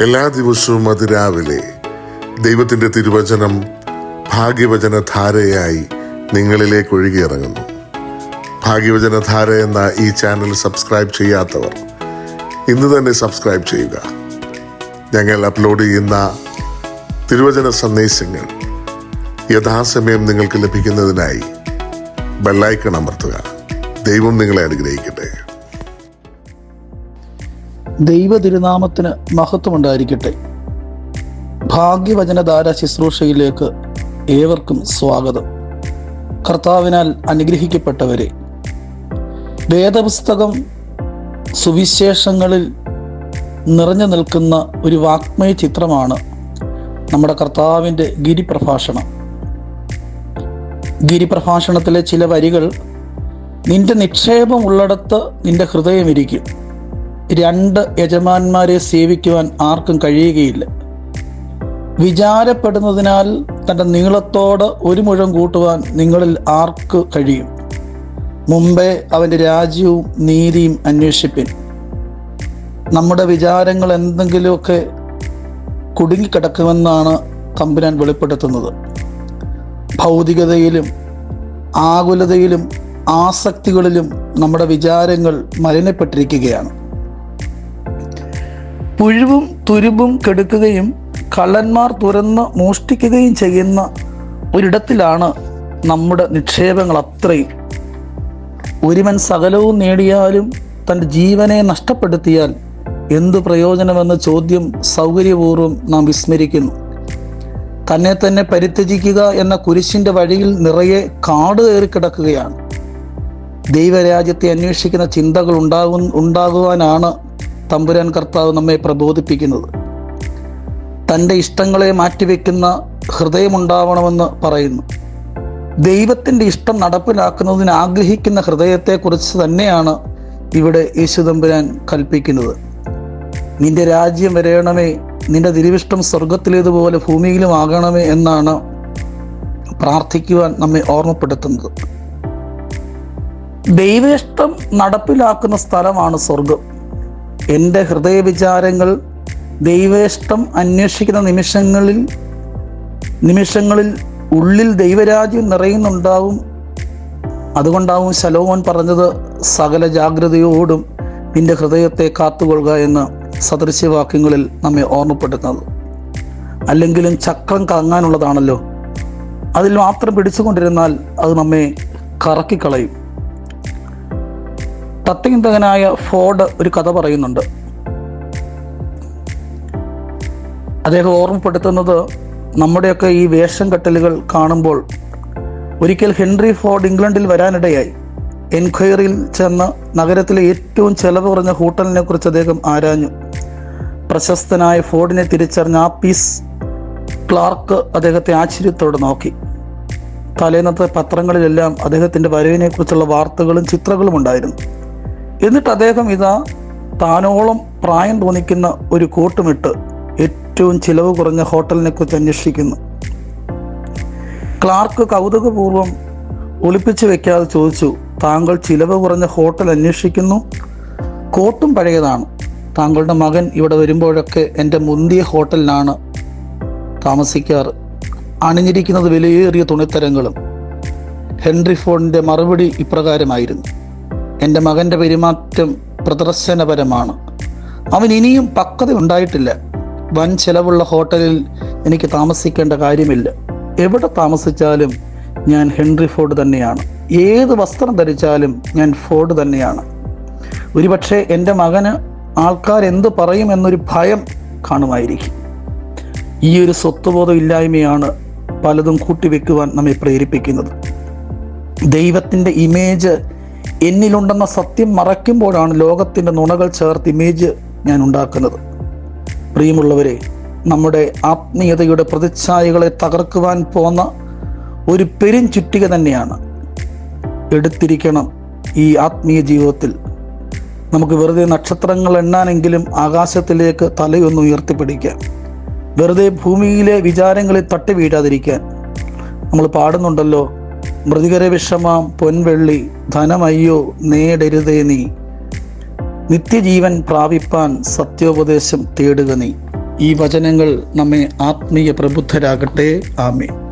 എല്ലാ ദിവസവും അതിരാവിലെ ദൈവത്തിൻ്റെ തിരുവചനം ഭാഗ്യവചനധാരയായി നിങ്ങളിലേക്ക് ഒഴുകിയിറങ്ങുന്നു. ഭാഗ്യവചനധാര എന്ന ഈ ചാനൽ സബ്സ്ക്രൈബ് ചെയ്യാത്തവർ ഇന്ന് തന്നെ സബ്സ്ക്രൈബ് ചെയ്യുക. ഞങ്ങൾ അപ്ലോഡ് ചെയ്യുന്ന തിരുവചന സന്ദേശങ്ങൾ യഥാസമയം നിങ്ങൾക്ക് ലഭിക്കുന്നതിനായി ബെല്ലൈക്കൺ അമർത്തുക. ദൈവം നിങ്ങളെ അനുഗ്രഹിക്കട്ടെ. ദൈവ തിരുനാമത്തിന് മഹത്വമുണ്ടായിരിക്കട്ടെ. ഭാഗ്യവചനധാര ശുശ്രൂഷയിലേക്ക് ഏവർക്കും സ്വാഗതം. കർത്താവിനാൽ അനുഗ്രഹിക്കപ്പെട്ടവരെ, വേദപുസ്തകം സുവിശേഷങ്ങളിൽ നിറഞ്ഞു നിൽക്കുന്ന ഒരു വാഗ്മയ ചിത്രമാണ് നമ്മുടെ കർത്താവിൻ്റെ ഗിരിപ്രഭാഷണം. ഗിരിപ്രഭാഷണത്തിലെ ചില വരികൾ: നിന്റെ നിക്ഷേപം ഉള്ളിടത്ത് നിന്റെ ഹൃദയമിരിക്കും. രണ്ട് യജമാന്മാരെ സേവിക്കുവാൻ ആർക്കും കഴിയുകയില്ല. വിചാരപ്പെടുന്നതിനാൽ തൻ്റെ നീളത്തോട് ഒരു മുഴം കൂട്ടുവാൻ നിങ്ങളിൽ ആർക്ക് കഴിയും? മുമ്പേ അവൻ്റെ രാജ്യവും നീതിയും അന്വേഷിപ്പിൻ. നമ്മുടെ വിചാരങ്ങൾ എന്തെങ്കിലുമൊക്കെ കുടുങ്ങിക്കിടക്കുമെന്നാണ് തമ്പുരാൻ വെളിപ്പെടുത്തുന്നത്. ഭൗതികതയിലും ആകുലതയിലും ആസക്തികളിലും നമ്മുടെ വിചാരങ്ങൾ മലിനപ്പെട്ടിരിക്കുകയാണ്. പുഴുവും തുരുമ്പും കെടുക്കുകയും കള്ളന്മാർ തുറന്ന് മോഷ്ടിക്കുകയും ചെയ്യുന്ന ഒരിടത്തിലാണ് നമ്മുടെ നിക്ഷേപങ്ങൾ അത്രയും. ഒരുവൻ സകലവും നേടിയാലും തൻ്റെ ജീവനെ നഷ്ടപ്പെടുത്തിയാൽ എന്തു പ്രയോജനമെന്ന ചോദ്യം സൗകര്യപൂർവ്വം നാം വിസ്മരിക്കുന്നു. തന്നെ തന്നെ പരിത്യജിക്കുക എന്ന കുരിശിൻ്റെ വഴിയിൽ നിറയെ കാട് കയറി കിടക്കുകയാണ്. ദൈവരാജ്യത്തെ അന്വേഷിക്കുന്ന ചിന്തകൾ ഉണ്ടാകുവാനാണ് തമ്പുരാൻ കർത്താവ് നമ്മെ പ്രബോധിപ്പിക്കുന്നത്. തൻ്റെ ഇഷ്ടങ്ങളെ മാറ്റിവെക്കുന്ന ഹൃദയമുണ്ടാവണമെന്ന് പറയുന്നു. ദൈവത്തിൻ്റെ ഇഷ്ടം നടപ്പിലാക്കുന്നതിന് ആഗ്രഹിക്കുന്ന ഹൃദയത്തെക്കുറിച്ച് തന്നെയാണ് ഇവിടെ യേശു തമ്പുരാൻ കൽപ്പിക്കുന്നത്. നിന്റെ രാജ്യം വരയണമേ, നിന്റെ തിരുവിഷ്ടം സ്വർഗത്തിലേതുപോലെ ഭൂമിയിലും ആകണമേ എന്നാണ് പ്രാർത്ഥിക്കുവാൻ നമ്മെ ഓർമ്മപ്പെടുത്തുന്നത്. ദൈവേഷ്ടം നടപ്പിലാക്കുന്ന സ്ഥലമാണ് സ്വർഗം. എൻ്റെ ഹൃദയവിചാരങ്ങൾ ദൈവേഷ്ടം അന്വേഷിക്കുന്ന നിമിഷങ്ങളിൽ ഉള്ളിൽ ദൈവരാജ്യം നിറയുന്നുണ്ടാവും. അതുകൊണ്ടാവും ശലോമോൻ പറഞ്ഞത്, സകല ജാഗ്രതയോടും നിന്റെ ഹൃദയത്തെ കാത്തുകൊള്ളുക എന്ന് സദൃശ്യവാക്യങ്ങളിൽ നമ്മെ ഓർമ്മപ്പെടുത്തുന്നത്. അല്ലെങ്കിലും ചക്രം കറങ്ങാനുള്ളതാണല്ലോ, അതിൽ മാത്രം പിടിച്ചുകൊണ്ടിരുന്നാൽ അത് നമ്മെ കറക്കിക്കളയും. തത്വചിന്തകനായ ഫോർഡ് ഒരു കഥ പറയുന്നുണ്ട്. അദ്ദേഹം ഓർമ്മപ്പെടുത്തുന്നത്, നമ്മുടെയൊക്കെ ഈ വേഷം കെട്ടലുകൾ കാണുമ്പോൾ ഒരിക്കൽ ഹെൻറി ഫോർഡ് ഇംഗ്ലണ്ടിൽ വരാനിടയായി. എൻക്വയറിയിൽ ചെന്ന് നഗരത്തിലെ ഏറ്റവും ചെലവ് കുറഞ്ഞ ഹോട്ടലിനെ കുറിച്ച് അദ്ദേഹം ആരാഞ്ഞു. പ്രശസ്തനായ ഫോർഡിനെ തിരിച്ചറിഞ്ഞ ആപ്പീസ് ക്ലാർക്ക് അദ്ദേഹത്തെ ആശ്ചര്യത്തോടെ നോക്കി. തലേന്നത്തെ പത്രങ്ങളിലെല്ലാം അദ്ദേഹത്തിൻ്റെ വരവിനെ കുറിച്ചുള്ള വാർത്തകളും ചിത്രങ്ങളും ഉണ്ടായിരുന്നു. എന്നിട്ട് അദ്ദേഹം താനോളം പ്രായം തോന്നിക്കുന്ന ഒരു കോട്ടുമിട്ട് ഏറ്റവും ചിലവ് കുറഞ്ഞ ഹോട്ടലിനെ കുറിച്ച് അന്വേഷിക്കുന്നു. ക്ലാർക്ക് കൗതുകപൂർവ്വം ഒളിപ്പിച്ചു വെക്കാതെ ചോദിച്ചു, താങ്കൾ ചിലവ് കുറഞ്ഞ ഹോട്ടൽ അന്വേഷിക്കുന്നു? കോട്ടും പഴയതാണ്. താങ്കളുടെ മകൻ ഇവിടെ വരുമ്പോഴൊക്കെ എൻ്റെ മുന്തിയ ഹോട്ടലിലാണ് താമസിക്കാറ്. അണിഞ്ഞിരിക്കുന്നത് വിലയേറിയ തുണിത്തരങ്ങളും. ഹെൻറി ഫോർഡിൻ്റെ മറുപടി ഇപ്രകാരമായിരുന്നു: എൻ്റെ മകൻ്റെ പെരുമാറ്റം പ്രദർശനപരമാണ്. അവൻ ഇനിയും പക്വത ഉണ്ടായിട്ടില്ല. വൻ ചെലവുള്ള ഹോട്ടലിൽ എനിക്ക് താമസിക്കേണ്ട കാര്യമില്ല. എവിടെ താമസിച്ചാലും ഞാൻ ഹെൻറി ഫോർഡ് തന്നെയാണ്. ഏത് വസ്ത്രം ധരിച്ചാലും ഞാൻ ഫോർഡ് തന്നെയാണ്. ഒരുപക്ഷെ എൻ്റെ മകന് ആൾക്കാരെന്ത് പറയും എന്നൊരു ഭയം കാണുമായിരിക്കും. ഈ ഒരു സ്വത്വബോധം ഇല്ലായ്മയാണ് പലതും കൂട്ടിവെക്കുവാൻ നമ്മെ പ്രേരിപ്പിക്കുന്നത്. ദൈവത്തിൻ്റെ ഇമേജ് എന്നിലുണ്ടെന്ന സത്യം മറയ്ക്കുമ്പോഴാണ് ലോകത്തിൻ്റെ നുണകൾ ചേർത്ത് ഇമേജ് ഞാൻ ഉണ്ടാക്കുന്നത്. പ്രിയമുള്ളവരെ, നമ്മുടെ ആത്മീയതയുടെ പ്രതിച്ഛായകളെ തകർക്കുവാൻ പോന്ന ഒരു പെരുംചുറ്റിക തന്നെയാണ് എടുത്തിരിക്കണം ഈ ആത്മീയ ജീവിതത്തിൽ. നമുക്ക് വെറുതെ നക്ഷത്രങ്ങൾ എണ്ണാനെങ്കിലും ആകാശത്തിലേക്ക് തലയൊന്ന് ഉയർത്തിപ്പിടിക്കാം. വെറുതെ ഭൂമിയിലെ വിചാരങ്ങളിൽ തട്ടി വീഴാതിരിക്കാൻ. നമ്മൾ പാടുന്നുണ്ടല്ലോ, മൃതികര വിഷമാം പൊൻവെള്ളി ധനമയ്യോ നേടരുതേ നീ, നിത്യജീവൻ പ്രാപിപ്പാൻ സത്യോപദേശം തേടുക നീ. ഈ വചനങ്ങൾ നമ്മെ ആത്മീയ പ്രബുദ്ധരാകട്ടെ. ആമേൻ.